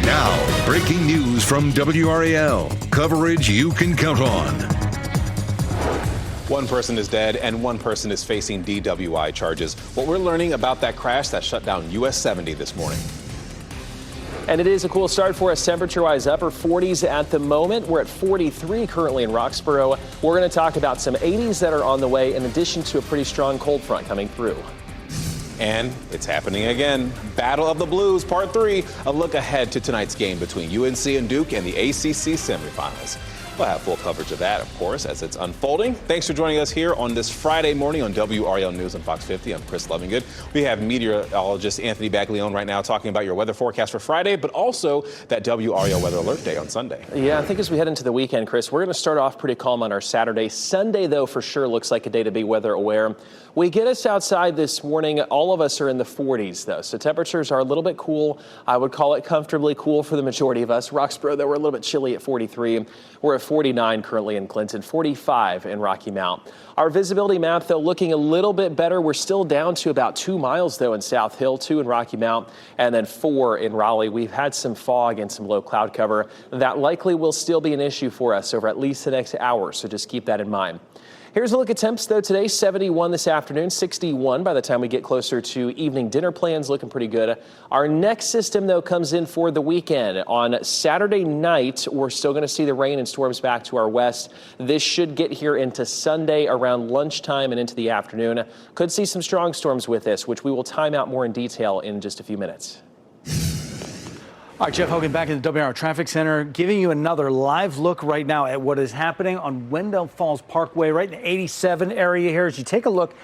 Now, breaking news from WRAL. Coverage you can count on. One person is dead and one person is facing DWI charges. What we're learning about that crash that shut down US 70 this morning. And it is a cool start for us temperature-wise, upper 40s at the moment. We're at 43 currently in Roxborough. We're going to talk about some 80s that are on the way in addition to a pretty strong cold front coming through. And it's happening again. Battle of the Blues, Part 3. A look ahead to tonight's game between UNC and Duke in the ACC semifinals. We'll have full coverage of that, of course, as it's unfolding. Thanks for joining us here on this Friday morning on WRAL News on Fox 50. I'm Chris Lovingood. We have meteorologist Anthony Baglione right now talking about your weather forecast for Friday, but also that WRAL Weather Alert Day on Sunday. Yeah, I think as we head into the weekend, Chris, we're going to start off pretty calm on our Saturday. Sunday, though, for sure looks like a day to be weather aware. We get us outside this morning. All of us are in the 40s, though, so temperatures are a little bit cool. I would call it comfortably cool for the majority of us. Roxborough, though, we're a little bit chilly at 43. We're at 49 currently in Clinton, 45 in Rocky Mount. Our visibility map, though, looking a little bit better. We're still down to about 2 miles, though, in South Hill, 2 in Rocky Mount, and then 4 in Raleigh. We've had some fog and some low cloud cover. That likely will still be an issue for us over at least the next hour, so just keep that in mind. Here's a look at temps, though, today. 71 this afternoon, 61 by the time we get closer to evening dinner plans, looking pretty good. Our next system, though, comes in for the weekend. On Saturday night, we're still going to see the rain and storms back to our west. This should get here into Sunday around lunchtime and into the afternoon. Could see some strong storms with this, which we will time out more in detail in just a few minutes. All right, Jeff Hogan back at the WR Traffic Center, giving you another live look right now at what is happening on Wendell Falls Parkway, right in the 87 area here. As you take a look,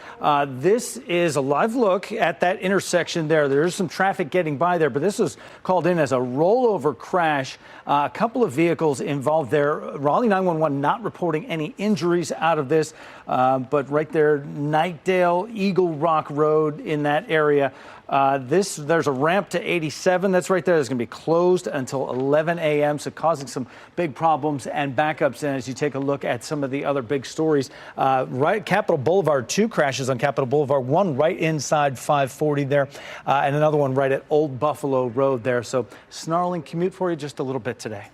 this is a live look at that intersection there. There's some traffic getting by there, but this is called in as a rollover crash. A couple of vehicles involved there. Raleigh 911 not reporting any injuries out of this, but right there, Nightdale, Eagle Rock Road in that area. There's a ramp to 87 that's right there. It's going to be closed until 11 a.m., so causing some big problems and backups. And as you take a look at some of the other big stories, right Capitol Boulevard, 2 crashes on Capitol Boulevard, one right inside 540 there, and another one right at Old Buffalo Road there. So snarling commute for you just a little bit today.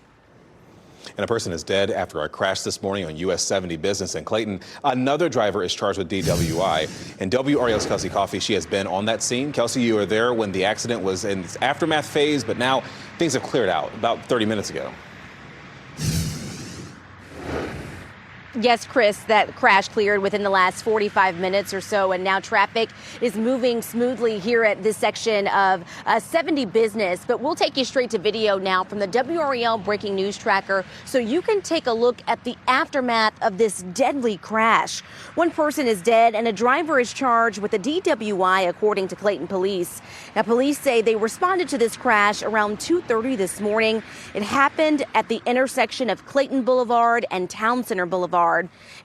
And a person is dead after a crash this morning on US 70 Business in Clayton. Another driver is charged with DWI. And WRAL's Kelsey Coffey, she has been on that scene. Kelsey, you were there when the accident was in its aftermath phase, but now things have cleared out about 30 minutes ago. Yes, Chris, that crash cleared within the last 45 minutes or so, and now traffic is moving smoothly here at this section of 70 Business. But we'll take you straight to video now from the WRAL Breaking News Tracker so you can take a look at the aftermath of this deadly crash. One person is dead and a driver is charged with a DWI, according to Clayton police. Now, police say they responded to this crash around 2:30 this morning. It happened at the intersection of Clayton Boulevard and Town Center Boulevard.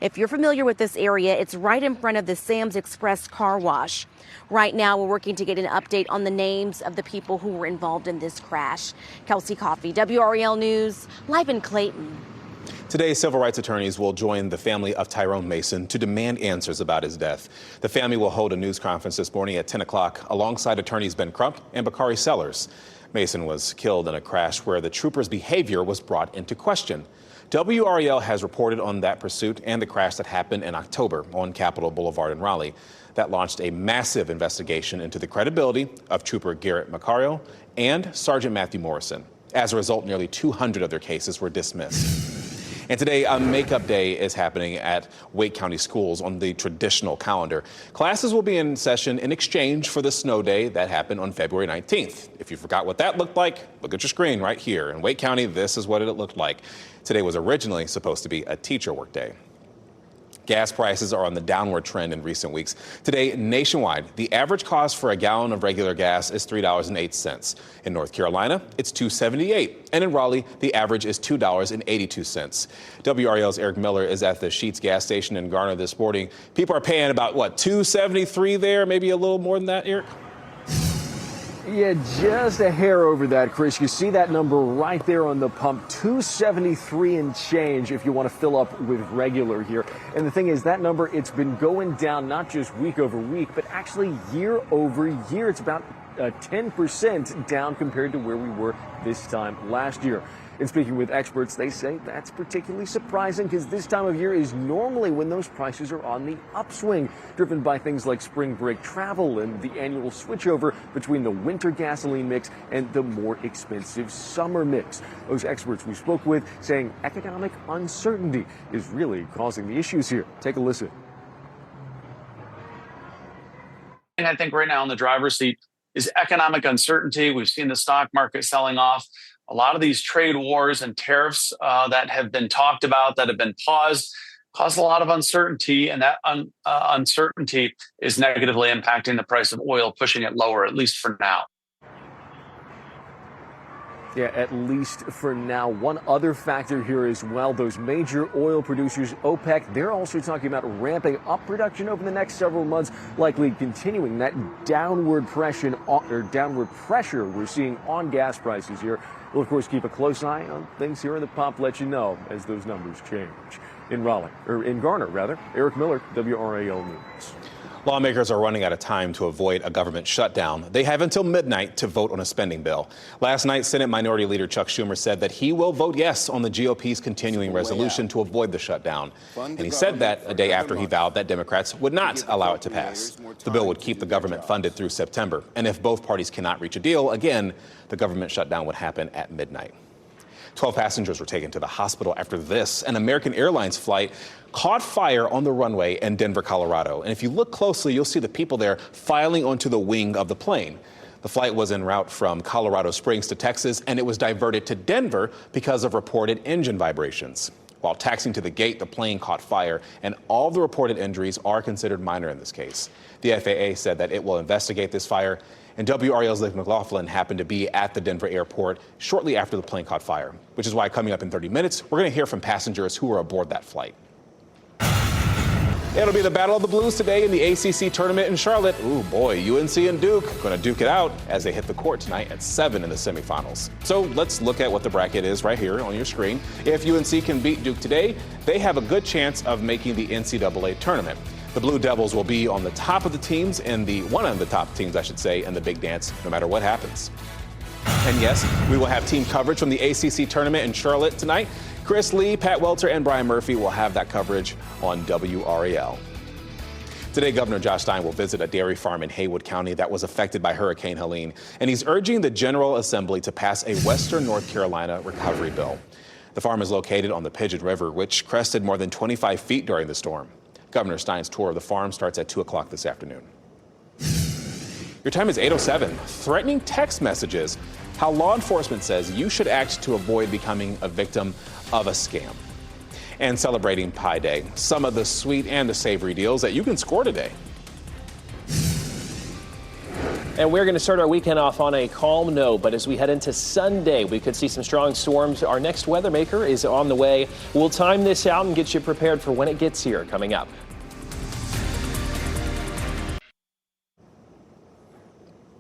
If you're familiar with this area, it's right in front of the Sam's Express car wash. Right now, we're working to get an update on the names of the people who were involved in this crash. Kelsey Coffey, WRAL News, live in Clayton. Today, civil rights attorneys will join the family of Tyrone Mason to demand answers about his death. The family will hold a news conference this morning at 10 o'clock alongside attorneys Ben Crump and Bakari Sellers. Mason was killed in a crash where the trooper's behavior was brought into question. WRAL has reported on that pursuit and the crash that happened in October on Capitol Boulevard in Raleigh. That launched a massive investigation into the credibility of Trooper Garrett Macario and Sergeant Matthew Morrison. As a result, nearly 200 of their cases were dismissed. And today, a makeup day is happening at Wake County schools on the traditional calendar. Classes will be in session in exchange for the snow day that happened on February 19th. If you forgot what that looked like, look at your screen right here. In Wake County, this is what it looked like. Today was originally supposed to be a teacher workday. Gas prices are on the downward trend in recent weeks. Today, nationwide, the average cost for a gallon of regular gas is $3.08. In North Carolina, it's $2.78. And in Raleigh, the average is $2.82. WRAL's Eric Miller is at the Sheetz gas station in Garner this morning. People are paying about, what, $2.73 there? Maybe a little more than that, Eric? Yeah, just a hair over that, Chris. You see that number right there on the pump, $2.73 and change if you want to fill up with regular here. And the thing is, that number, it's been going down not just week over week, but actually year over year. It's about 10% down compared to where we were this time last year. In speaking with experts, they say that's particularly surprising because this time of year is normally when those prices are on the upswing, driven by things like spring break travel and the annual switchover between the winter gasoline mix and the more expensive summer mix. Those experts we spoke with saying economic uncertainty is really causing the issues here. Take a listen. I think right now in the driver's seat is economic uncertainty. We've seen the stock market selling off. A lot of these trade wars and tariffs that have been talked about, that have been paused, cause a lot of uncertainty, and that uncertainty is negatively impacting the price of oil, pushing it lower, at least for now. Yeah, at least for now. One other factor here as well, those major oil producers, OPEC, they're also talking about ramping up production over the next several months, likely continuing that downward pressure we're seeing on gas prices here. We'll, of course, keep a close eye on things here in the pump, let you know as those numbers change. In Garner, Eric Miller, WRAL News. Lawmakers are running out of time to avoid a government shutdown. They have until midnight to vote on a spending bill. Last night, Senate Minority Leader Chuck Schumer said that he will vote yes on the GOP's continuing resolution to avoid the shutdown. And he said that a day after he vowed that Democrats would not allow it to pass. The bill would keep the government funded through September. And if both parties cannot reach a deal, again, the government shutdown would happen at midnight. 12 passengers were taken to the hospital after this. An American Airlines flight caught fire on the runway in Denver, Colorado. And if you look closely, you'll see the people there filing onto the wing of the plane. The flight was en route from Colorado Springs to Texas, and it was diverted to Denver because of reported engine vibrations. While taxiing to the gate, the plane caught fire, and all the reported injuries are considered minor in this case. The FAA said that it will investigate this fire. And WRAL's Liz McLaughlin happened to be at the Denver airport shortly after the plane caught fire, which is why coming up in 30 minutes, we're going to hear from passengers who were aboard that flight. It'll be the Battle of the Blues today in the ACC tournament in Charlotte. Ooh, boy, UNC and Duke going to duke it out as they hit the court tonight at 7 in the semifinals. So let's look at what the bracket is right here on your screen. If UNC can beat Duke today, they have a good chance of making the NCAA tournament. The Blue Devils will be on the top of the teams one of the top teams, I should say, in the big dance, no matter what happens. And yes, we will have team coverage from the ACC tournament in Charlotte tonight. Chris Lee, Pat Welter, and Brian Murphy will have that coverage on WRAL. Today, Governor Josh Stein will visit a dairy farm in Haywood County that was affected by Hurricane Helene, and he's urging the General Assembly to pass a Western North Carolina recovery bill. The farm is located on the Pigeon River, which crested more than 25 feet during the storm. Governor Stein's tour of the farm starts at 2 o'clock this afternoon. Your time is 8:07. Threatening text messages. How law enforcement says you should act to avoid becoming a victim of a scam. And celebrating Pi Day. Some of the sweet and the savory deals that you can score today. And we're going to start our weekend off on a calm note, but as we head into Sunday, we could see some strong storms. Our next weather maker is on the way. We'll time this out and get you prepared for when it gets here coming up.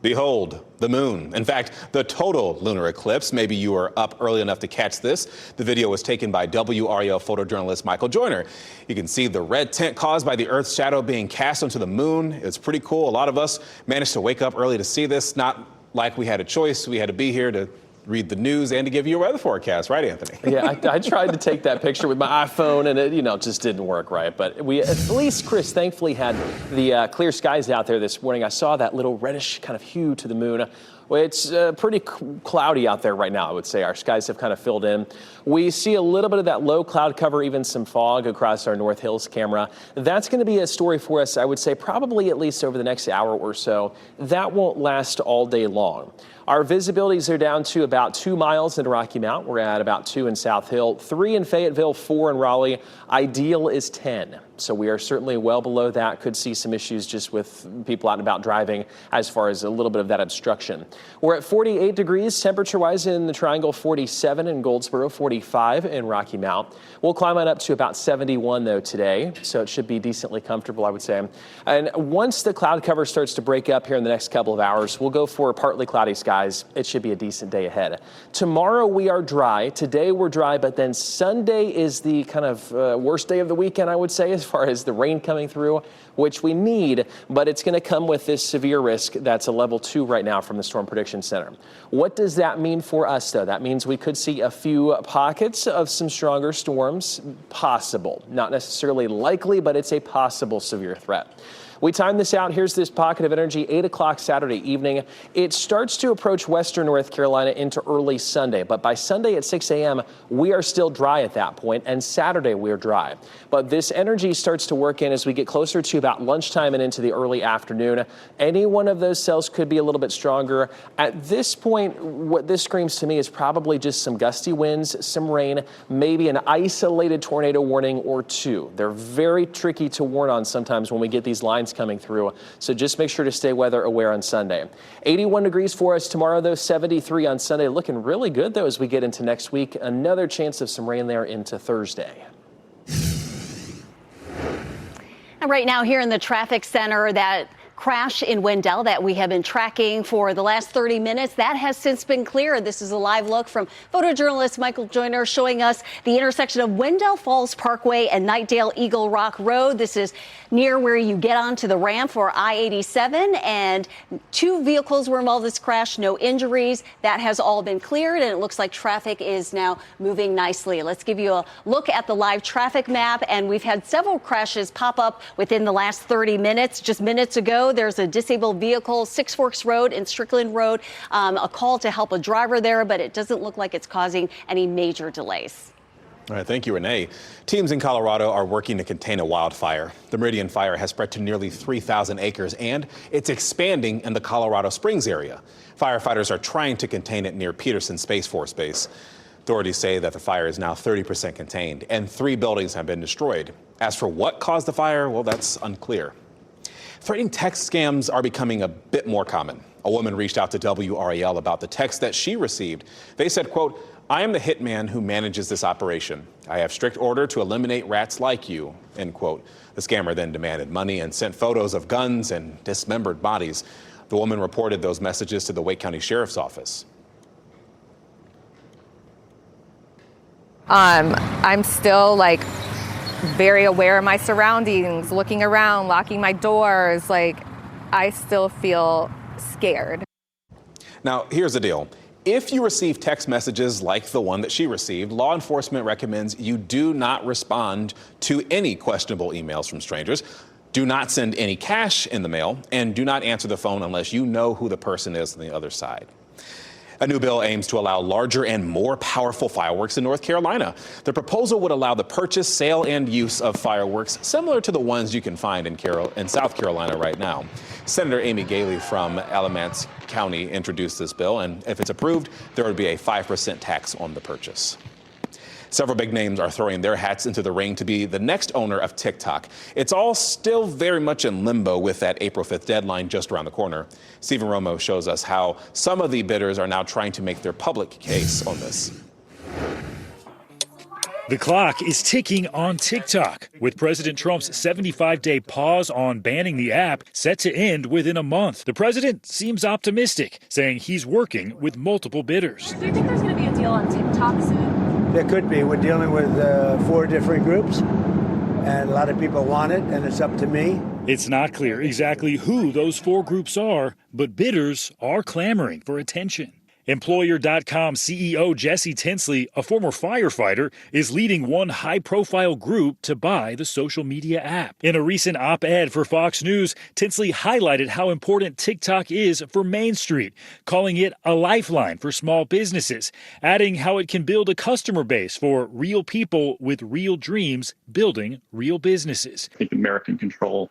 Behold, the moon. In fact, the total lunar eclipse. Maybe you were up early enough to catch this. The video was taken by WRAL photojournalist Michael Joyner. You can see the red tint caused by the Earth's shadow being cast onto the moon. It's pretty cool. A lot of us managed to wake up early to see this. Not like we had a choice. We had to be here to read the news and to give you a weather forecast, right, Anthony? Yeah, I tried to take that picture with my iPhone, and it, just didn't work right. But we, at least, Chris, thankfully had the clear skies out there this morning. I saw that little reddish kind of hue to the moon. Well, it's pretty cloudy out there right now, I would say. Our skies have kind of filled in. We see a little bit of that low cloud cover, even some fog across our North Hills camera. That's going to be a story for us, I would say, probably at least over the next hour or so. That won't last all day long. Our visibilities are down to about 2 miles in Rocky Mount. We're at about 2 in South Hill, 3 in Fayetteville, 4 in Raleigh. Ideal is 10. So we are certainly well below that. Could see some issues just with people out and about driving as far as a little bit of that obstruction. We're at 48 degrees temperature-wise in the Triangle, 47 in Goldsboro, 45 in Rocky Mount. We'll climb on up to about 71, though, today, so it should be decently comfortable, I would say. And once the cloud cover starts to break up here in the next couple of hours, we'll go for partly cloudy skies. It should be a decent day ahead. Tomorrow we are dry. Today we're dry, but then Sunday is the kind of worst day of the weekend, I would say, as far as the rain coming through, which we need, but it's going to come with this severe risk that's a level 2 right now from the Storm Prediction Center. What does that mean for us, though? That means we could see a few pockets of some stronger storms possible. Not necessarily likely, but it's a possible severe threat. We time this out. Here's this pocket of energy, 8 o'clock Saturday evening. It starts to approach western North Carolina into early Sunday, but by Sunday at 6 a.m., we are still dry at that point, and Saturday we're dry. But this energy starts to work in as we get closer to about lunchtime and into the early afternoon. Any one of those cells could be a little bit stronger. At this point, what this screams to me is probably just some gusty winds, some rain, maybe an isolated tornado warning or two. They're very tricky to warn on sometimes when we get these lines coming through, so just make sure to stay weather aware on Sunday. 81 degrees for us tomorrow, though, 73 on Sunday. Looking really good, though, as we get into next week. Another chance of some rain there into Thursday. And right now here in the traffic center, that crash in Wendell that we have been tracking for the last 30 minutes, that has since been cleared. This is a live look from photojournalist Michael Joyner showing us the intersection of Wendell Falls Parkway and Knightdale Eagle Rock Road. This is near where you get onto the ramp for I-87, and 2 vehicles were involved in this crash, no injuries. That has all been cleared, and it looks like traffic is now moving nicely. Let's give you a look at the live traffic map, and we've had several crashes pop up within the last 30 minutes. Just minutes ago, there's a disabled vehicle, Six Forks Road and Strickland Road, a call to help a driver there, but it doesn't look like it's causing any major delays. All right, thank you, Renee. Teams in Colorado are working to contain a wildfire. The Meridian fire has spread to nearly 3,000 acres, and it's expanding in the Colorado Springs area. Firefighters are trying to contain it near Peterson Space Force Base. Authorities say that the fire is now 30% contained, and 3 buildings have been destroyed. As for what caused the fire, well, that's unclear. Threatening text scams are becoming a bit more common. A woman reached out to WRAL about the text that she received. They said, quote, "I am the hitman who manages this operation. I have strict order to eliminate rats like you," end quote. The scammer then demanded money and sent photos of guns and dismembered bodies. The woman reported those messages to the Wake County Sheriff's Office. I'm still very aware of my surroundings, looking around, locking my doors. I still feel scared. Now, here's the deal. If you receive text messages like the one that she received, law enforcement recommends you do not respond to any questionable emails from strangers. Do not send any cash in the mail, and do not answer the phone unless you know who the person is on the other side. A new bill aims to allow larger and more powerful fireworks in North Carolina. The proposal would allow the purchase, sale, and use of fireworks similar to the ones you can find in South Carolina right now. Senator Amy Galey from Alamance County introduced this bill, and if it's approved, there would be a 5% tax on the purchase. Several big names are throwing their hats into the ring to be the next owner of TikTok. It's all still very much in limbo with that April 5th deadline just around the corner. Stephen Romo shows us how some of the bidders are now trying to make their public case on this. The clock is ticking on TikTok, with President Trump's 75-day pause on banning the app set to end within a month. The president seems optimistic, saying he's working with multiple bidders. Do you think there's going to be a deal on TikTok soon? There could be. We're dealing with 4 different groups, and a lot of people want it, and it's up to me. It's not clear exactly who those 4 groups are, but bidders are clamoring for attention. Employer.com CEO Jesse Tinsley, a former firefighter, is leading one high-profile group to buy the social media app. In a recent op-ed for Fox News, Tinsley highlighted how important TikTok is for Main Street, calling it a lifeline for small businesses, adding how it can build a customer base for real people with real dreams building real businesses. I think American control,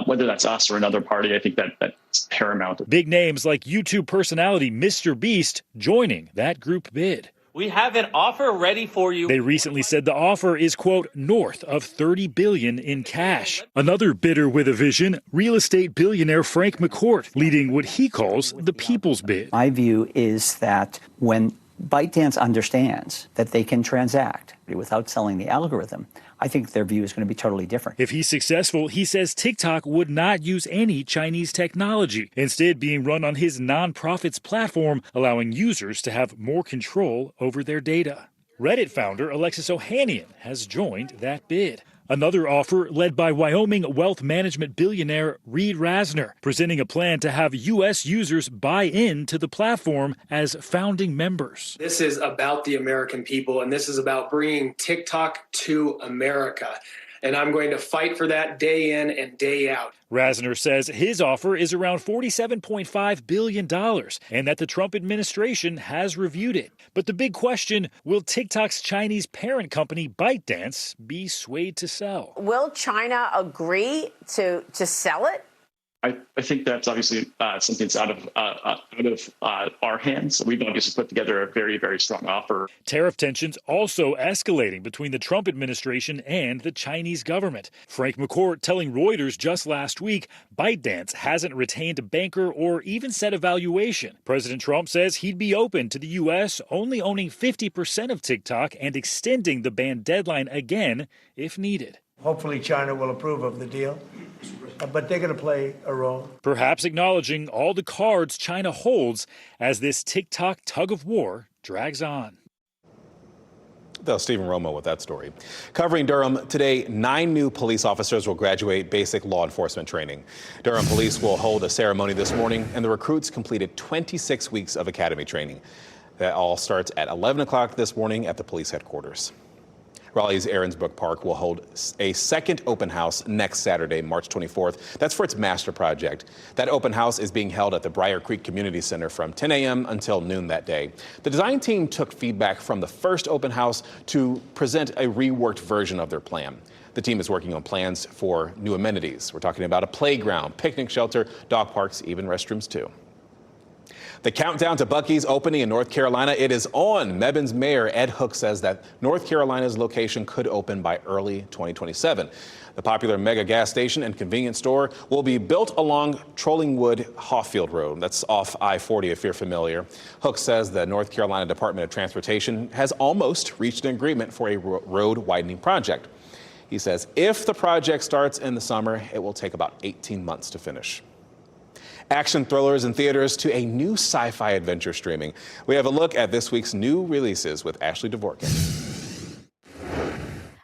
whether that's us or another party, I think that's paramount. Big names like YouTube personality Mr. Beast joining that group bid. We have an offer ready for you. They recently said the offer is, quote, north of $30 billion in cash. Another bidder with a vision, real estate billionaire Frank McCourt, leading what he calls the people's bid. My view is that when ByteDance understands that they can transact without selling the algorithm, I think their view is going to be totally different. If he's successful, he says TikTok would not use any Chinese technology, instead being run on his nonprofit's platform, allowing users to have more control over their data. Reddit founder Alexis Ohanian has joined that bid. Another offer led by Wyoming wealth management billionaire Reed Rasner, presenting a plan to have U.S. users buy into the platform as founding members. This is about the American people, and this is about bringing TikTok to America. And I'm going to fight for that day in and day out. Rasner says his offer is around $47.5 billion and that the Trump administration has reviewed it. But the big question, will TikTok's Chinese parent company ByteDance be swayed to sell? Will China agree to sell it? I think that's obviously something that's out of our hands. We've obviously put together a very, very strong offer. Tariff tensions also escalating between the Trump administration and the Chinese government. Frank McCourt telling Reuters just last week, ByteDance hasn't retained a banker or even set a valuation. President Trump says he'd be open to the U.S. only owning 50% of TikTok and extending the ban deadline again if needed. Hopefully China will approve of the deal, but they're going to play a role. Perhaps acknowledging all the cards China holds as this TikTok tug of war drags on. That's Stephen Romo with that story. Covering Durham, today 9 new police officers will graduate basic law enforcement training. Durham police will hold a ceremony this morning, and the recruits completed 26 weeks of academy training. That all starts at 11 o'clock this morning at the police headquarters. Raleigh's Aaronsbrook Park will hold a second open house next Saturday, March 24th. That's for its master project. That open house is being held at the Briar Creek Community Center from 10 a.m. until noon that day. The design team took feedback from the first open house to present a reworked version of their plan. The team is working on plans for new amenities. We're talking about a playground, picnic shelter, dog parks, even restrooms too. The countdown to Buc-ee's opening in North Carolina, it is on. Mebbane's Mayor Ed Hook says that North Carolina's location could open by early 2027. The popular mega gas station and convenience store will be built along Trollingwood-Hawfield Road. That's off I-40 if you're familiar. Hook says the North Carolina Department of Transportation has almost reached an agreement for a road widening project. He says if the project starts in the summer, it will take about 18 months to finish. Action thrillers in theaters to a new sci-fi adventure streaming. We have a look at this week's new releases with Ashley Dvorkin.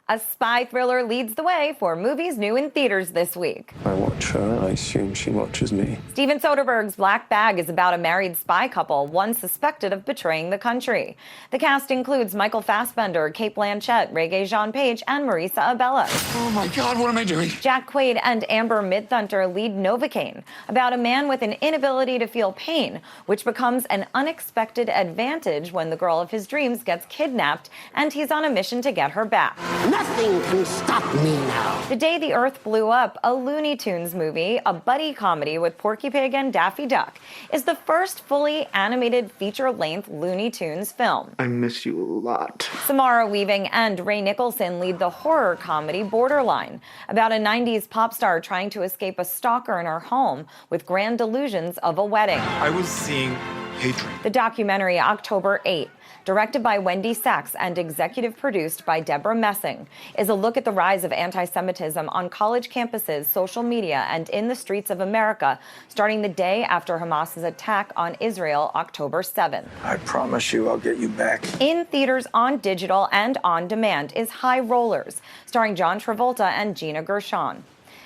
A spy thriller leads the way for movies new in theaters this week. I watch her, I assume she watches me. Steven Soderbergh's Black Bag is about a married spy couple, one suspected of betraying the country. The cast includes Michael Fassbender, Cate Blanchett, Regé-Jean Page, and Marisa Abela. Oh my God, what am I doing? Jack Quaid and Amber Midthunter lead Novocaine, about a man with an inability to feel pain, which becomes an unexpected advantage when the girl of his dreams gets kidnapped and he's on a mission to get her back. Nothing can stop me now. The Day the Earth Blew Up, a Looney Tunes movie, a buddy comedy with Porky Pig and Daffy Duck, is the first fully animated feature-length Looney Tunes film. I miss you a lot. Samara Weaving and Ray Nicholson lead the horror comedy Borderline, about a 90s pop star trying to escape a stalker in her home with grand delusions of a wedding. I was seeing hatred. The documentary October 8, directed by Wendy Sachs and executive produced by Deborah Messing, is a look at the rise of anti-Semitism on college campuses, social media, and in the streets of America, starting the day after Hamas's attack on Israel, October 7th. I promise you I'll get you back. In theaters, on digital, and on demand is High Rollers, starring John Travolta and Gina Gershon.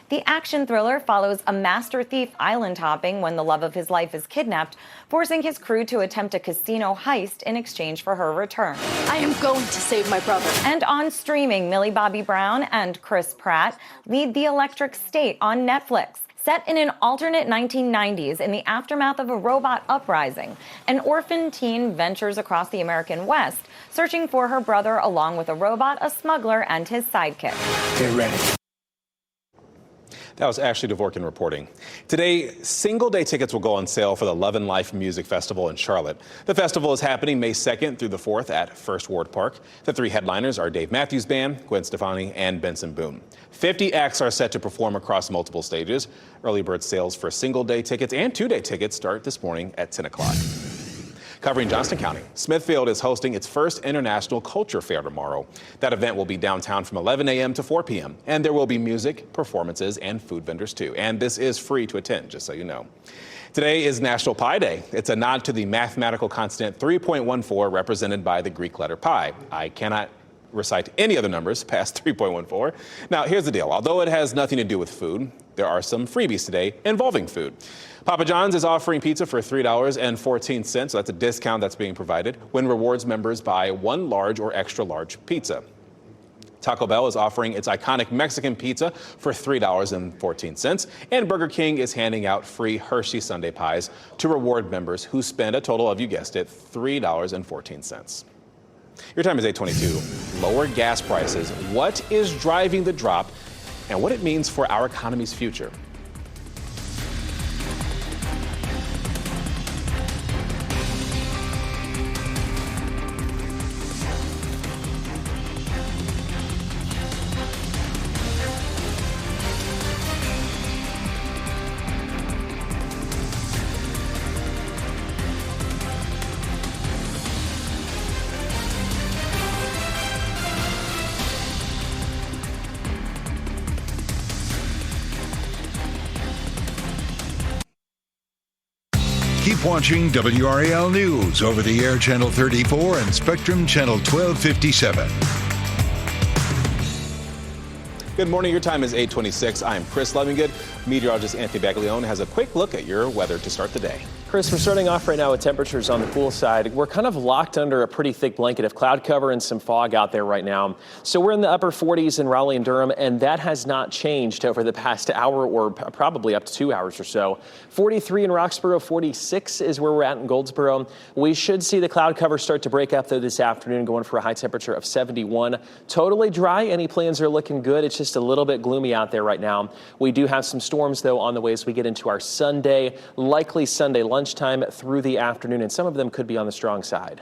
The action thriller follows a master thief island hopping when the love of his life is kidnapped, forcing his crew to attempt a casino heist in exchange for her return. I am going to save my brother. And on streaming, Millie Bobby Brown and Chris Pratt lead The Electric State on Netflix. Set in an alternate 1990s in the aftermath of a robot uprising, an orphan teen ventures across the American West, searching for her brother along with a robot, a smuggler, and his sidekick. Get ready. That was Ashley Dvorkin reporting. Today, single-day tickets will go on sale for the Love and Life Music Festival in Charlotte. The festival is happening May 2nd through the 4th at First Ward Park. The 3 headliners are Dave Matthews Band, Gwen Stefani, and Benson Boone. 50 acts are set to perform across multiple stages. Early bird sales for single-day tickets and 2-day tickets start this morning at 10 o'clock. Covering Johnston County, Smithfield is hosting its first International Culture Fair tomorrow. That event will be downtown from 11 a.m. to 4 p.m. And there will be music, performances, and food vendors too. And this is free to attend, just so you know. Today is National Pi Day. It's a nod to the mathematical constant 3.14 represented by the Greek letter pi. I cannot recite any other numbers past 3.14. Now, here's the deal. Although it has nothing to do with food, there are some freebies today involving food. Papa John's is offering pizza for $3.14. So that's a discount that's being provided when rewards members buy 1 large or extra large pizza. Taco Bell is offering its iconic Mexican pizza for $3.14. And Burger King is handing out free Hershey Sundae pies to reward members who spend a total of, you guessed it, $3.14. Your time is 8:22. Lower gas prices. What is driving the drop and what it means for our economy's future? Keep watching WRAL News over the air Channel 34 and Spectrum Channel 1257. Good morning. Your time is 8:26. I'm Chris Levingood. Meteorologist Anthony Baglione has a quick look at your weather to start the day. Chris, we're starting off right now with temperatures on the cool side. We're kind of locked under a pretty thick blanket of cloud cover and some fog out there right now. So we're in the upper 40s in Raleigh and Durham, and that has not changed over the past hour or probably up to 2 hours or so. 43 in Roxborough, 46 is where we're at in Goldsboro. We should see the cloud cover start to break up though this afternoon, going for a high temperature of 71. Totally dry. Any plans are looking good. It's just a little bit gloomy out there right now. We do have some storms though on the way as we get into our Sunday, likely Sunday lunchtime through the afternoon, and some of them could be on the strong side.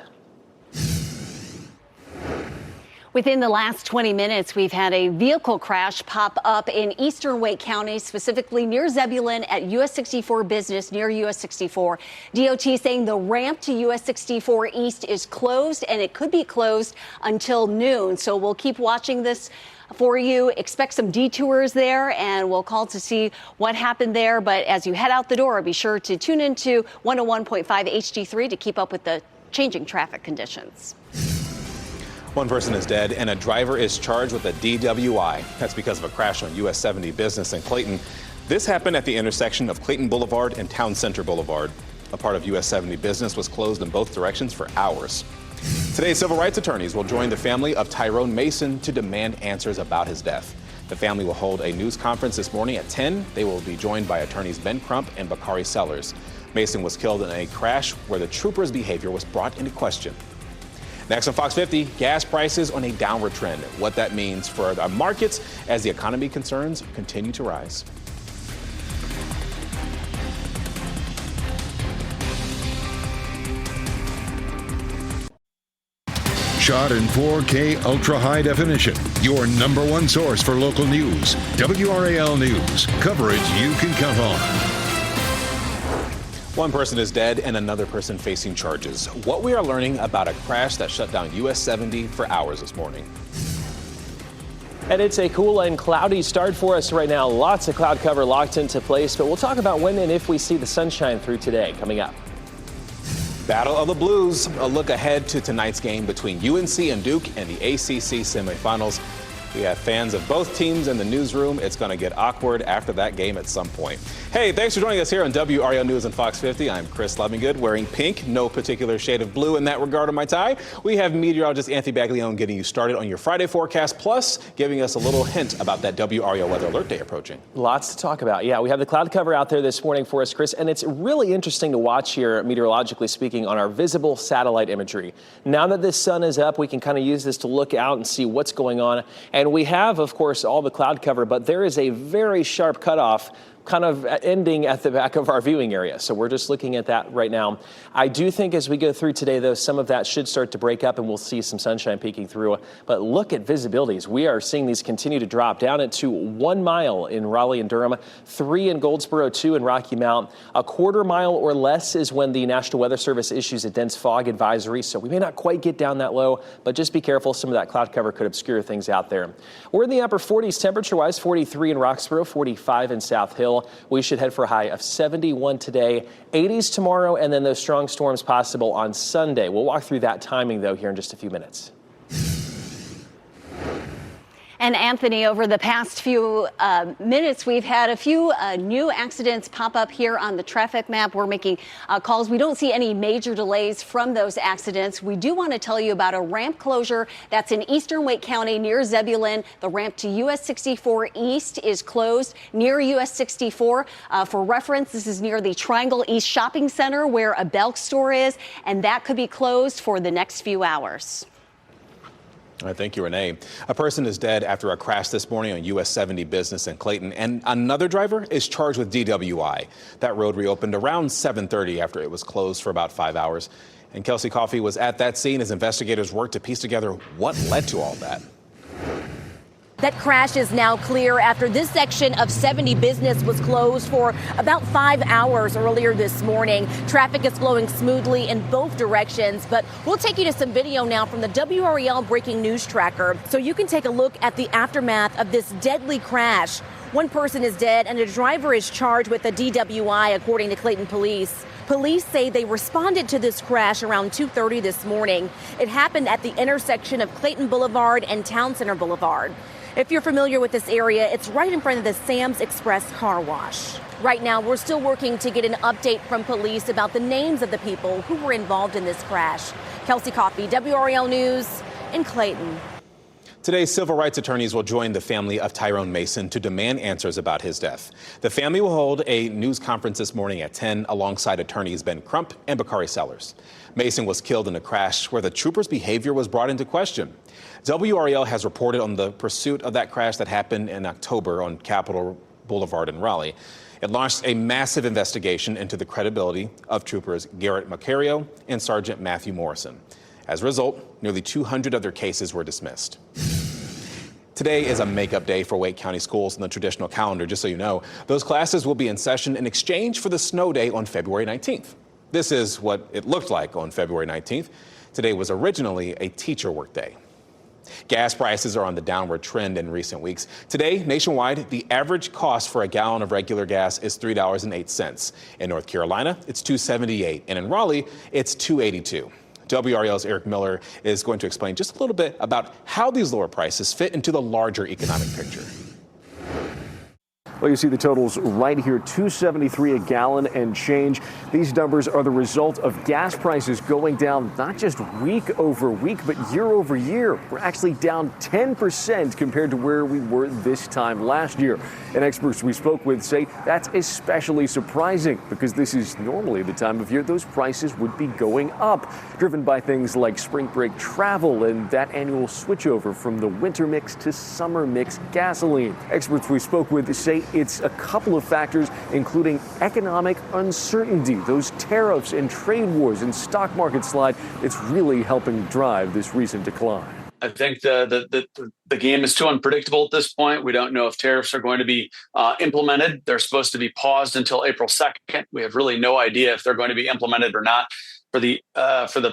Within the last 20 minutes, we've had a vehicle crash pop up in eastern Wake County, specifically near Zebulon at US 64 Business near US 64. DOT saying the ramp to US 64 East is closed and it could be closed until noon. So we'll keep watching this for you. Expect some detours there, and we'll call to see what happened there. But as you head out the door, be sure to tune into 101.5 HD3 to keep up with the changing traffic conditions. One person is dead and a driver is charged with a DWI. That's because of a crash on US 70 Business in Clayton. This happened at the intersection of Clayton Boulevard and Town Center Boulevard. A part of US 70 Business was closed in both directions for hours. Today, civil rights attorneys will join the family of Tyrone Mason to demand answers about his death. The family will hold a news conference this morning at 10. They will be joined by attorneys Ben Crump and Bakari Sellers. Mason was killed in a crash where the trooper's behavior was brought into question. Next on Fox 50, gas prices on a downward trend. What that means for our markets as the economy concerns continue to rise. Shot in 4K ultra high definition. Your #1 source for local news. WRAL News. Coverage you can count on. One person is dead and another person facing charges. What we are learning about a crash that shut down US 70 for hours this morning. And it's a cool and cloudy start for us right now. Lots of cloud cover locked into place, but we'll talk about when and if we see the sunshine through today coming up. Battle of the Blues, a look ahead to tonight's game between UNC and Duke in the ACC semifinals. We have fans of both teams in the newsroom. It's going to get awkward after that game at some point. Hey, thanks for joining us here on WRAL News and Fox 50. I'm Chris Levingood, wearing pink, no particular shade of blue in that regard on my tie. We have meteorologist Anthony Baglione getting you started on your Friday forecast, plus giving us a little hint about that WRAL weather alert day approaching. Lots to talk about. Yeah, we have the cloud cover out there this morning for us, Chris, and it's really interesting to watch here, meteorologically speaking, on our visible satellite imagery. Now that the sun is up, we can kind of use this to look out and see what's going on. And we have, of course, all the cloud cover, but there is a very sharp cutoff kind of ending at the back of our viewing area. So we're just looking at that right now. I do think as we go through today, though, some of that should start to break up and we'll see some sunshine peeking through. But look at visibilities. We are seeing these continue to drop down into 1 mile in Raleigh and Durham, 3 in Goldsboro, 2 in Rocky Mount. A quarter mile or less is when the National Weather Service issues a dense fog advisory. So we may not quite get down that low, but just be careful. Some of that cloud cover could obscure things out there. We're in the upper 40s temperature-wise, 43 in Roxborough, 45 in South Hill. We should head for a high of 71 today, 80s tomorrow, and then those strong storms possible on Sunday. We'll walk through that timing, though, here in just a few minutes. And Anthony, over the past few minutes, we've had a few new accidents pop up here on the traffic map. We're making calls. We don't see any major delays from those accidents. We do want to tell you about a ramp closure that's in eastern Wake County near Zebulon. The ramp to US 64 East is closed near US 64. For reference, this is near the Triangle East Shopping Center where a Belk store is, and that could be closed for the next few hours. All right, thank you, Renee. A person is dead after a crash this morning on US 70 Business in Clayton, and another driver is charged with DWI. That road reopened around 7:30 after it was closed for about 5 hours. And Kelsey Coffey was at that scene as investigators worked to piece together what led to all that. That crash is now clear after this section of 70 Business was closed for about 5 hours earlier this morning. Traffic is flowing smoothly in both directions, but we'll take you to some video now from the WRAL breaking news tracker so you can take a look at the aftermath of this deadly crash. One person is dead and a driver is charged with a DWI, according to Clayton police. Police say they responded to this crash around 2:30 this morning. It happened at the intersection of Clayton Boulevard and Town Center Boulevard. If you're familiar with this area, it's right in front of the Sam's Express car wash. Right now, we're still working to get an update from police about the names of the people who were involved in this crash. Kelsey Coffey, WRAL News in Clayton. Today, civil rights attorneys will join the family of Tyrone Mason to demand answers about his death. The family will hold a news conference this morning at 10 alongside attorneys Ben Crump and Bakari Sellers. Mason was killed in a crash where the trooper's behavior was brought into question. WRAL has reported on the pursuit of that crash that happened in October on Capitol Boulevard in Raleigh. It launched a massive investigation into the credibility of troopers Garrett Macario and Sergeant Matthew Morrison. As a result, nearly 200 of their cases were dismissed. Today is a makeup day for Wake County schools in the traditional calendar. Just so you know, those classes will be in session in exchange for the snow day on February 19th. This is what it looked like on February 19th. Today was originally a teacher work day. Gas prices are on the downward trend in recent weeks. Today, nationwide, the average cost for a gallon of regular gas is $3.08. In North Carolina, it's $2.78, and in Raleigh, it's $2.82. WRAL's Eric Miller is going to explain just a little bit about how these lower prices fit into the larger economic picture. Well, you see the totals right here, $2.73 a gallon and change. These numbers are the result of gas prices going down not just week over week, but year over year. We're actually down 10% compared to where we were this time last year. And experts we spoke with say that's especially surprising because this is normally the time of year those prices would be going up, driven by things like spring break travel and that annual switchover from the winter mix to summer mix gasoline. Experts we spoke with say it's a couple of factors, including economic uncertainty, those tariffs and trade wars and stock market slide. It's really helping drive this recent decline. I think the game is too unpredictable at this point. We don't know if tariffs are going to be implemented. They're supposed to be paused until April 2nd. We have really no idea if they're going to be implemented or not for the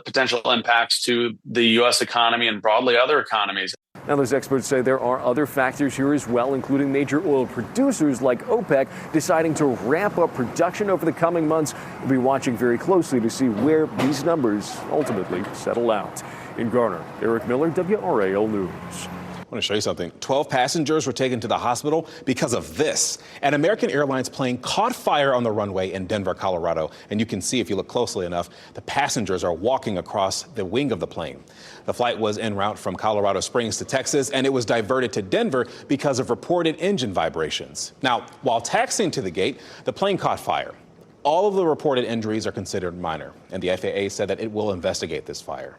potential impacts to the U.S. economy and broadly other economies. Now, those experts say there are other factors here as well, including major oil producers like OPEC deciding to ramp up production over the coming months. We'll be watching very closely to see where these numbers ultimately settle out. In Garner, Eric Miller, WRAL News. I want to show you something. 12 passengers were taken to the hospital because of this. An American Airlines plane caught fire on the runway in Denver, Colorado. And you can see, if you look closely enough, the passengers are walking across the wing of the plane. The flight was en route from Colorado Springs to Texas, and it was diverted to Denver because of reported engine vibrations. Now, while taxiing to the gate, the plane caught fire. All of the reported injuries are considered minor, and the FAA said that it will investigate this fire.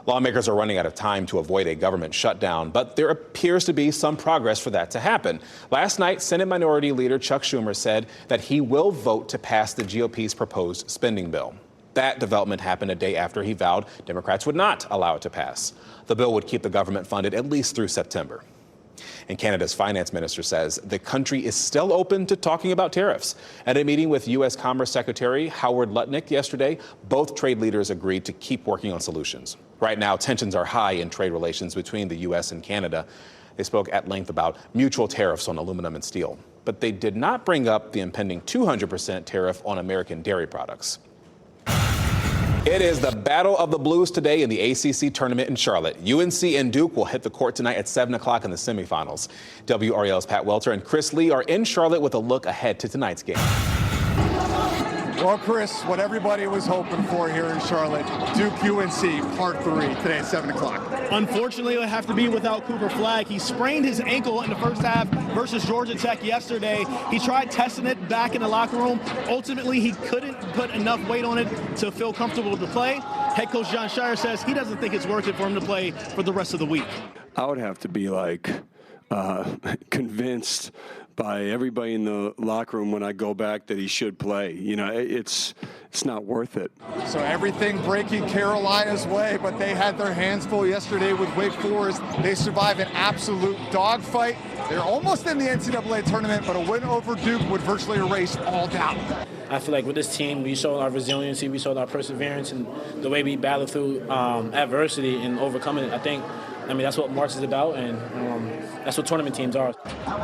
Lawmakers are running out of time to avoid a government shutdown, but there appears to be some progress for that to happen. Last night, Senate Minority Leader Chuck Schumer said that he will vote to pass the GOP's proposed spending bill. That development happened a day after he vowed Democrats would not allow it to pass. The bill would keep the government funded at least through September. And Canada's finance minister says the country is still open to talking about tariffs. At a meeting with U.S. Commerce Secretary Howard Lutnick yesterday, both trade leaders agreed to keep working on solutions. Right now, tensions are high in trade relations between the U.S. and Canada. They spoke at length about mutual tariffs on aluminum and steel, but they did not bring up the impending 200% tariff on American dairy products. It is the battle of the Blues today in the ACC tournament in Charlotte. UNC and Duke will hit the court tonight at 7 o'clock in the semifinals. WRAL's Pat Welter and Chris Lee are in Charlotte with a look ahead to tonight's game. Well, Chris, what everybody was hoping for here in Charlotte, Duke UNC Part 3 today at 7 o'clock. Unfortunately, it'll have to be without Cooper Flagg. He sprained his ankle in the first half versus Georgia Tech yesterday. He tried testing it back in the locker room. Ultimately, he couldn't put enough weight on it to feel comfortable to play. Head coach John Shire says he doesn't think it's worth it for him to play for the rest of the week. I would have to be convinced by everybody in the locker room when I go back that he should play. You know, it's not worth it. So everything breaking Carolina's way, but they had their hands full yesterday with Wake Forest. They survive an absolute dogfight. They're almost in the NCAA tournament, but a win over Duke would virtually erase all doubt. I feel like with this team, we showed our resiliency, we showed our perseverance, and the way we battled through adversity and overcoming it. I mean, that's what March is about, and that's what tournament teams are.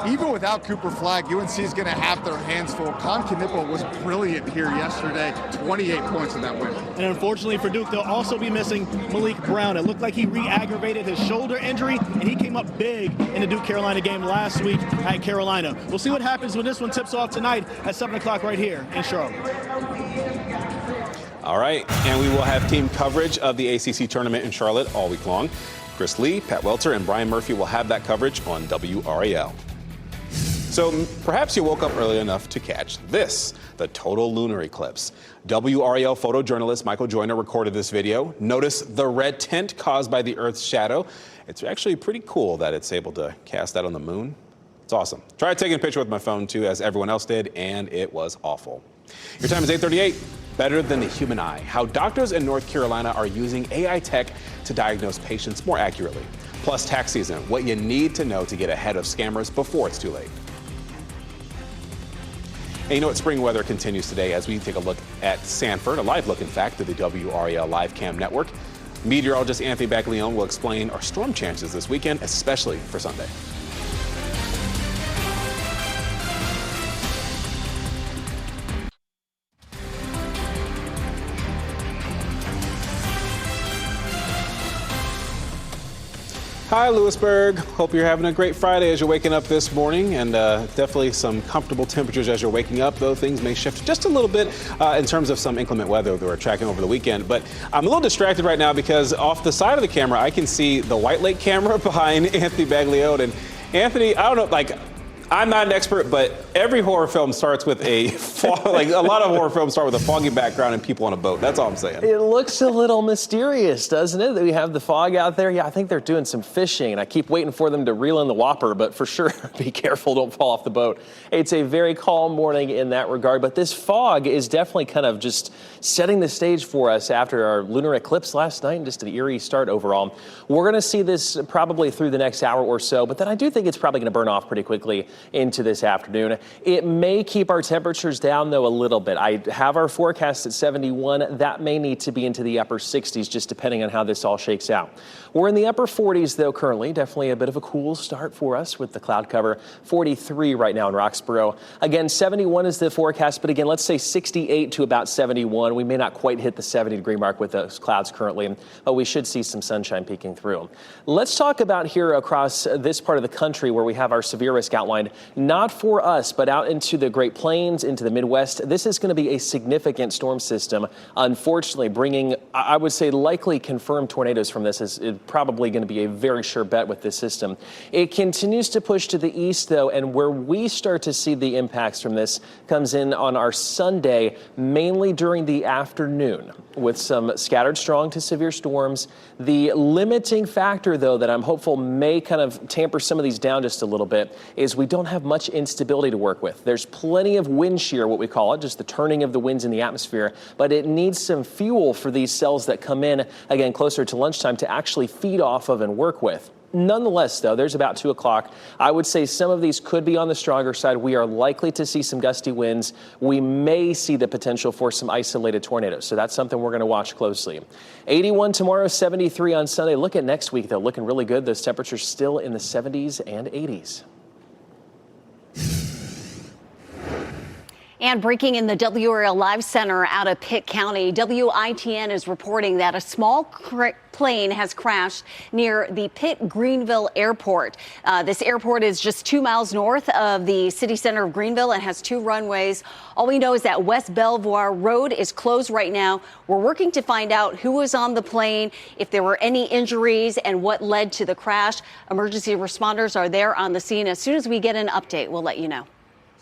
Even without Cooper Flagg, UNC is going to have their hands full. Con Knipple was brilliant here yesterday, 28 points in that win. And unfortunately for Duke, they'll also be missing Malik Brown. It looked like he re-aggravated his shoulder injury, and he came up big in the Duke-Carolina game last week at Carolina. We'll see what happens when this one tips off tonight at 7 o'clock right here in Charlotte. All right, and we will have team coverage of the ACC tournament in Charlotte all week long. Chris Lee, Pat Welter, and Brian Murphy will have that coverage on WRAL. So perhaps you woke up early enough to catch this, the total lunar eclipse. WRAL photojournalist Michael Joyner recorded this video. Notice the red tint caused by the Earth's shadow. It's actually pretty cool that it's able to cast that on the moon. It's awesome. Tried taking a picture with my phone too, as everyone else did, and it was awful. Your time is 8:38. Better than the human eye. How doctors in North Carolina are using AI tech to diagnose patients more accurately. Plus tax season, what you need to know to get ahead of scammers before it's too late. And you know what, spring weather continues today as we take a look at Sanford, a live look in fact to the WRAL Live Cam Network. Meteorologist Anthony Baglione will explain our storm chances this weekend, especially for Sunday. Hi, Lewisburg. Hope you're having a great Friday as you're waking up this morning, and definitely some comfortable temperatures as you're waking up, though things may shift just a little bit in terms of some inclement weather that we're tracking over the weekend. But I'm a little distracted right now because off the side of the camera, I can see the White Lake camera behind Anthony Baglione. And Anthony, I don't know, I'm not an expert, but every horror film starts with a lot of horror films start with a foggy background and people on a boat. That's all I'm saying. It looks a little mysterious, doesn't it? That we have the fog out there. Yeah, I think they're doing some fishing, and I keep waiting for them to reel in the whopper, but for sure, be careful, don't fall off the boat. It's a very calm morning in that regard, but this fog is definitely kind of just setting the stage for us after our lunar eclipse last night and just an eerie start overall. We're going to see this probably through the next hour or so, but then I do think it's probably going to burn off pretty quickly into this afternoon. It may keep our temperatures down, though, a little bit. I have our forecast at 71. That may need to be into the upper 60s, just depending on how this all shakes out. We're in the upper 40s, though, currently. Definitely a bit of a cool start for us with the cloud cover. 43 right now in Roxborough. Again, 71 is the forecast, but again, let's say 68 to about 71. We may not quite hit the 70-degree mark with those clouds currently, but we should see some sunshine peeking through. Let's talk about here across this part of the country where we have our severe risk outlined countryside, not for us, but out into the Great Plains, into the Midwest. This is going to be a significant storm system, unfortunately, bringing, I would say, likely confirmed tornadoes from this. Is probably going to be a very sure bet with this system. It continues to push to the east, though, and where we start to see the impacts from this comes in on our Sunday, mainly during the afternoon, with some scattered strong to severe storms. The limiting factor, though, that I'm hopeful may kind of tamper some of these down just a little bit is we don't have much instability to work with. There's plenty of wind shear, what we call it, just the turning of the winds in the atmosphere, but it needs some fuel for these cells that come in, again, closer to lunchtime to actually feed off of and work with. Nonetheless, though, there's about 2 o'clock. I would say some of these could be on the stronger side. We are likely to see some gusty winds. We may see the potential for some isolated tornadoes. So that's something we're going to watch closely. 81 tomorrow, 73 on Sunday. Look at next week, though. Looking really good. Those temperatures still in the 70s and 80s. And breaking in the WRAL Live Center out of Pitt County, WITN is reporting that a small plane has crashed near the Pitt Greenville Airport. This airport is just 2 miles north of the city center of Greenville and has 2 runways. All we know is that West Belvoir Road is closed right now. We're working to find out who was on the plane, if there were any injuries, and what led to the crash. Emergency responders are there on the scene. As soon as we get an update, we'll let you know.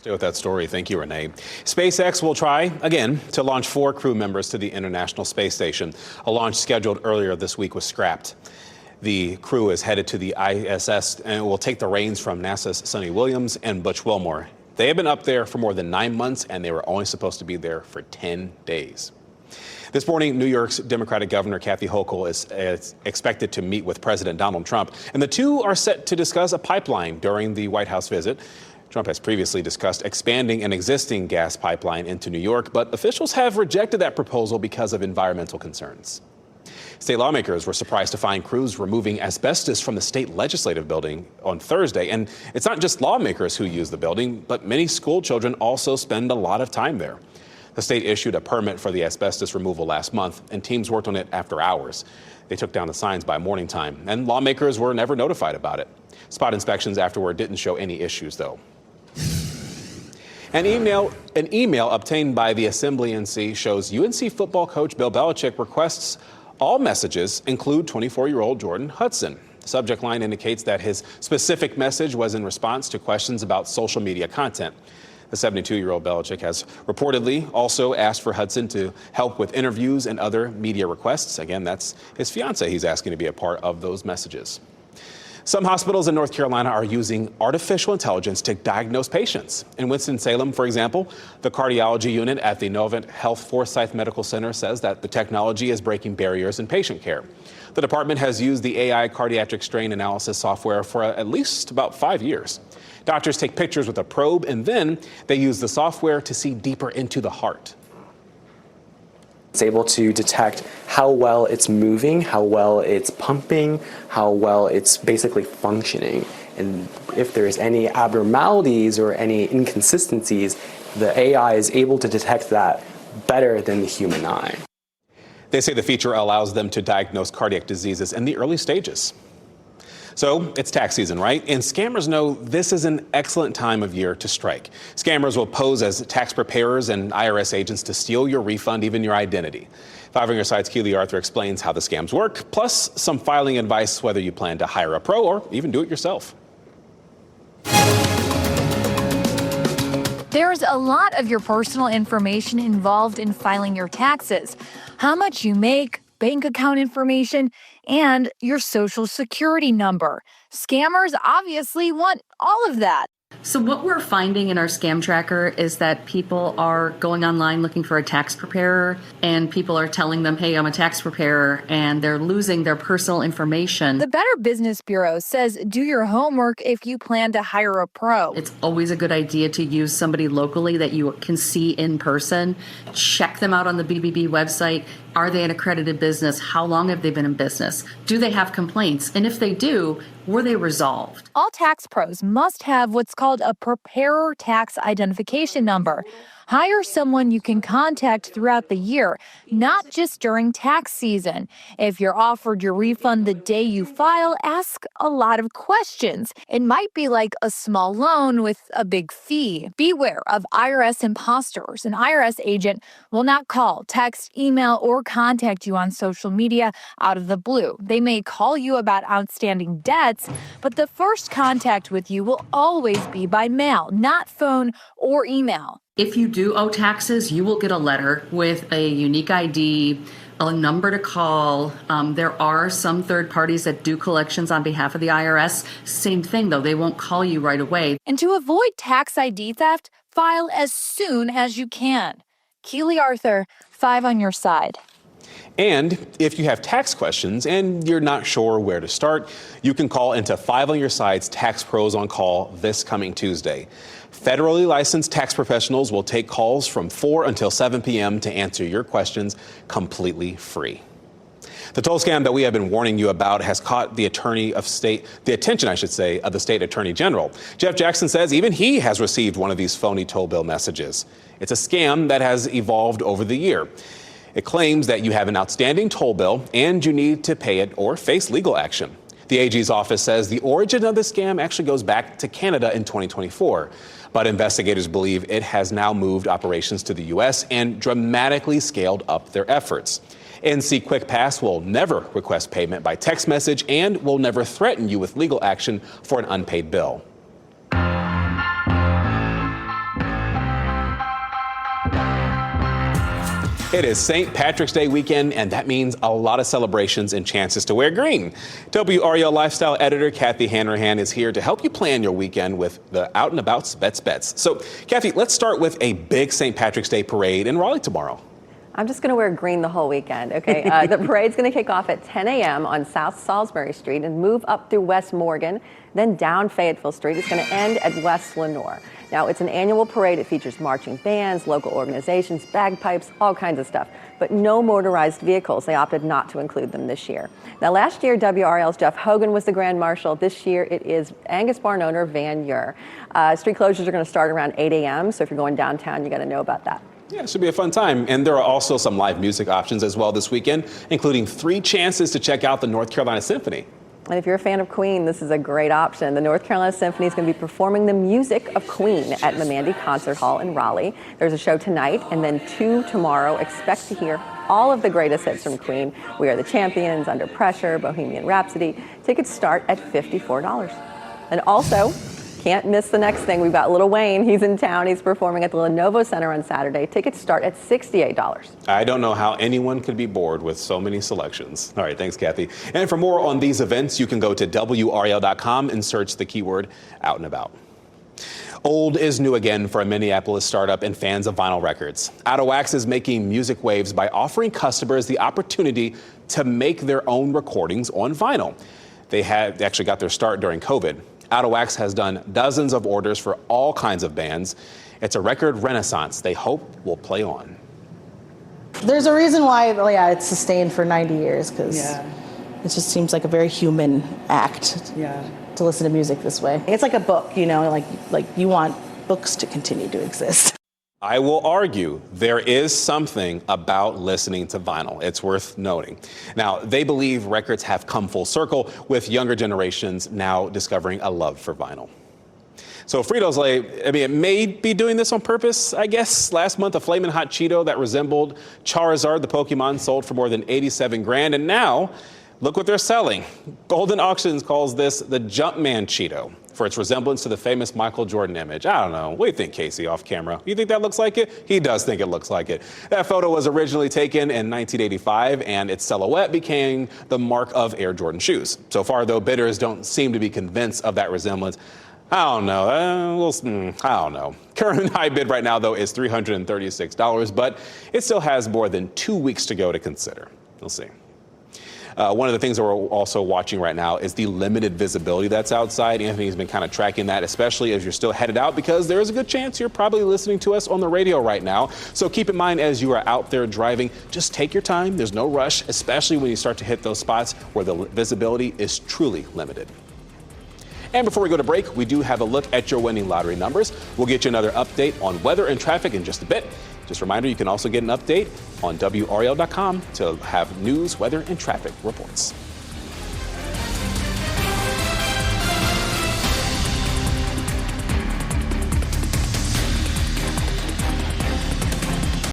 Stay with that story. Thank you, Renee. SpaceX will try again to launch 4 crew members to the International Space Station. A launch scheduled earlier this week was scrapped. The crew is headed to the ISS and will take the reins from NASA's Sonny Williams and Butch Wilmore. They have been up there for more than 9 months, and they were only supposed to be there for 10 days. This morning, New York's Democratic Governor Kathy Hochul is expected to meet with President Donald Trump, and the two are set to discuss a pipeline during the White House visit. Trump has previously discussed expanding an existing gas pipeline into New York, but officials have rejected that proposal because of environmental concerns. State lawmakers were surprised to find crews removing asbestos from the state legislative building on Thursday. And it's not just lawmakers who use the building, but many school children also spend a lot of time there. The state issued a permit for the asbestos removal last month, and teams worked on it after hours. They took down the signs by morning time, and lawmakers were never notified about it. Spot inspections afterward didn't show any issues, though. An email obtained by the Assembly NC shows UNC football coach Bill Belichick requests all messages include 24-year-old Jordan Hudson. The subject line indicates that his specific message was in response to questions about social media content. The 72-year-old Belichick has reportedly also asked for Hudson to help with interviews and other media requests. Again, that's his fiancée he's asking to be a part of those messages. Some hospitals in North Carolina are using artificial intelligence to diagnose patients. In Winston-Salem, for example, the cardiology unit at the Novant Health Forsyth Medical Center says that the technology is breaking barriers in patient care. The department has used the AI cardiac strain analysis software for at least about 5 years. Doctors take pictures with a probe, and then they use the software to see deeper into the heart. It's able to detect how well it's moving, how well it's pumping, how well it's basically functioning. And if there's any abnormalities or any inconsistencies, the AI is able to detect that better than the human eye. They say the feature allows them to diagnose cardiac diseases in the early stages. So it's tax season, right? And scammers know this is an excellent time of year to strike. Scammers will pose as tax preparers and IRS agents to steal your refund, even your identity. 5 on your side's Keely Arthur explains how the scams work, plus some filing advice whether you plan to hire a pro or even do it yourself. There's a lot of your personal information involved in filing your taxes. How much you make, bank account information, and your social security number. Scammers obviously want all of that. So what we're finding in our scam tracker is that people are going online looking for a tax preparer, and people are telling them, hey, I'm a tax preparer, and they're losing their personal information. The Better Business Bureau says do your homework if you plan to hire a pro. It's always a good idea to use somebody locally that you can see in person. Check them out on the BBB website. Are they an accredited business? How long have they been in business? Do they have complaints? And if they do, were they resolved? All tax pros must have what's called a preparer tax identification number. Hire someone you can contact throughout the year, not just during tax season. If you're offered your refund the day you file, ask a lot of questions. It might be like a small loan with a big fee. Beware of IRS imposters. An IRS agent will not call, text, email, or contact you on social media out of the blue. They may call you about outstanding debts, but the first contact with you will always be by mail, not phone or email. If you do owe taxes, you will get a letter with a unique ID, a number to call. There are some third parties that do collections on behalf of the IRS. Same thing, though. They won't call you right away. And to avoid tax ID theft, file as soon as you can. Keely Arthur, 5 on your side. And if you have tax questions and you're not sure where to start, you can call into 5 on your side's Tax Pros on Call this coming Tuesday. Federally licensed tax professionals will take calls from 4 until 7 p.m. to answer your questions completely free. The toll scam that we have been warning you about has caught the attention of the state attorney general. Jeff Jackson says even he has received one of these phony toll bill messages. It's a scam that has evolved over the year. It claims that you have an outstanding toll bill and you need to pay it or face legal action. The AG's office says the origin of the scam actually goes back to Canada in 2024. But investigators believe it has now moved operations to the U.S. and dramatically scaled up their efforts. NC Quick Pass will never request payment by text message and will never threaten you with legal action for an unpaid bill. It is St. Patrick's Day weekend, and that means a lot of celebrations and chances to wear green. WRAL lifestyle editor Kathy Hanrahan is here to help you plan your weekend with the Out and About Bets. So, Kathy, let's start with a big St. Patrick's Day parade in Raleigh tomorrow. I'm just going to wear green the whole weekend, okay? The parade's going to kick off at 10 a.m. on South Salisbury Street and move up through West Morgan, then down Fayetteville Street. It's going to end at West Lenoir. Now, it's an annual parade. It features marching bands, local organizations, bagpipes, all kinds of stuff, but no motorized vehicles. They opted not to include them this year. Now, last year, WRAL's Jeff Hogan was the Grand Marshal. This year, it is Angus Barn owner Van Ure. Street closures are going to start around 8 a.m., so if you're going downtown, you got to know about that. Yeah, it should be a fun time. And there are also some live music options as well this weekend, including 3 chances to check out the North Carolina Symphony. And if you're a fan of Queen, this is a great option. The North Carolina Symphony is going to be performing the music of Queen at Mamandi Concert Hall in Raleigh. There's a show tonight and then 2 tomorrow. Expect to hear all of the greatest hits from Queen. We Are the Champions, Under Pressure, Bohemian Rhapsody. Tickets start at $54. And also, can't miss the next thing. We've got Lil Wayne. He's in town. He's performing at the Lenovo Center on Saturday. Tickets start at $68. I don't know how anyone could be bored with so many selections. All right, thanks, Kathy. And for more on these events, you can go to WRAL.com and search the keyword Out and About. Old is new again for a Minneapolis startup and fans of vinyl records. Out of Wax is making music waves by offering customers the opportunity to make their own recordings on vinyl. They actually got their start during COVID. Out of Wax has done dozens of orders for all kinds of bands. It's a record renaissance they hope will play on. There's a reason why, it's sustained for 90 years, because it just seems like a very human act to listen to music this way. It's like a book, like you want books to continue to exist. I will argue there is something about listening to vinyl. It's worth noting. Now, they believe records have come full circle, with younger generations now discovering a love for vinyl. So Frito-Lay, it may be doing this on purpose, I guess. Last month, a Flamin' Hot Cheeto that resembled Charizard, the Pokemon, sold for more than $87,000. And now, look what they're selling. Golden Auctions calls this the Jumpman Cheeto for its resemblance to the famous Michael Jordan image. I don't know. What do you think, Casey, off camera? You think that looks like it? He does think it looks like it. That photo was originally taken in 1985, and its silhouette became the mark of Air Jordan shoes. So far, though, bidders don't seem to be convinced of that resemblance. I don't know. I don't know. Current high bid right now, though, is $336, but it still has more than 2 weeks to go to consider. We'll see. One of the things that we're also watching right now is the limited visibility that's outside. Anthony's been kind of tracking that, especially as you're still headed out, because there is a good chance you're probably listening to us on the radio right now. So keep in mind as you are out there driving, just take your time. There's no rush, especially when you start to hit those spots where the visibility is truly limited. And before we go to break, we do have a look at your winning lottery numbers. We'll get you another update on weather and traffic in just a bit. Just a reminder, you can also get an update on WRAL.com to have news, weather, and traffic reports.